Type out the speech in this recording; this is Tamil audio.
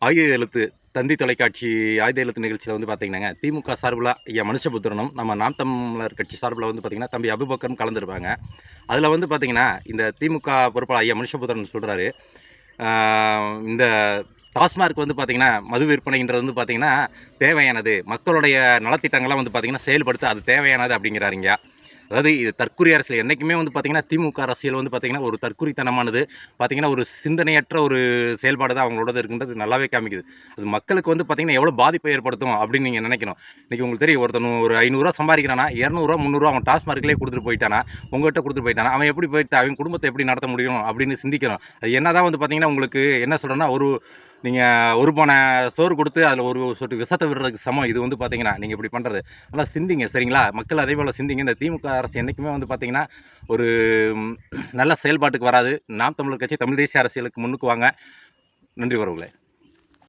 ஆயுத எழுத்து தந்தி தொலைக்காட்சி ஆயுத எழுத்து நிகழ்ச்சியில் வந்து பார்த்தீங்கன்னாங்க, திமுக சார்பில் ஐயா மனுஷபுத்திரனும், நம்ம நாம் தமிழர் கட்சி சார்பில் வந்து பார்த்தீங்கன்னா, தம்பி அபுபக்கரும் கலந்துருப்பாங்க. அதில் வந்து பார்த்தீங்கன்னா, இந்த திமுக பொறுப்பாளர் ஐயா மனுஷபுத்திரன் சொல்கிறாரு, இந்த டாஸ்மார்க் வந்து பார்த்தீங்கன்னா, மது விற்பனைன்றது வந்து பார்த்தீங்கன்னா, தேவையானது. மக்களுடைய நலத்திட்டங்கள்லாம் வந்து பார்த்தீங்கன்னா, செயல்படுத்த அது தேவையானது அப்படிங்கிறாருங்க. அதாவது இது தற்குறி அரசியல் என்றைக்குமே வந்து பார்த்தீங்கன்னா, திமுக அரசியல் வந்து பார்த்தீங்கன்னா, ஒரு தற்குறித்தனமானது. பார்த்தீங்கன்னா, ஒரு சிந்தனையற்ற ஒரு செயல்பாடு தான் அவங்களோடது இருக்குன்றது நல்லாவே காமிக்குது. அது மக்களுக்கு வந்து பார்த்தீங்கன்னா, எவ்வளோ பாதிப்பை ஏற்படுத்தும் அப்படின்னு நீங்கள் நினைக்கணும். இன்றைக்கி உங்களுக்கு தெரியும், ஒருத்தன் ஒரு ரூ. 500 சம்பாதிக்கிறானா, ரூ. 200 ரூ. 300 அவன் டாஸ்மார்க்லேயே கொடுத்துட்டு போயிட்டானா, உங்கள்கிட்ட கொடுத்துட்டு போயிட்டானா, அவன் எப்படி போயிட்டு அவன் குடும்பத்தை எப்படி நடத்த முடியும் அப்படின்னு சிந்திக்கணும். அது என்னதான் வந்து பார்த்தீங்கன்னா, உங்களுக்கு என்ன சொல்கிறேன்னா, நீங்கள் ஒரு பானை சோறு கொடுத்து அதில் ஒரு சொட்டு விஷத்தை விடுறதுக்கு சமம். இது வந்து பார்த்தீங்கன்னா, நீங்கள் இப்படி பண்ணுறது. நல்லா சிந்திங்க, சரிங்களா? மக்கள் அதே போல் சிந்திங்க. இந்த திமுக அரசு என்றைக்குமே வந்து பார்த்தீங்கன்னா, ஒரு நல்ல செயல்பாட்டுக்கு வராது. நாம் தமிழர் கட்சி தமிழ் தேசிய அரசியலுக்கு முன்னுக்கு வாங்க. நன்றி உறவுகளே.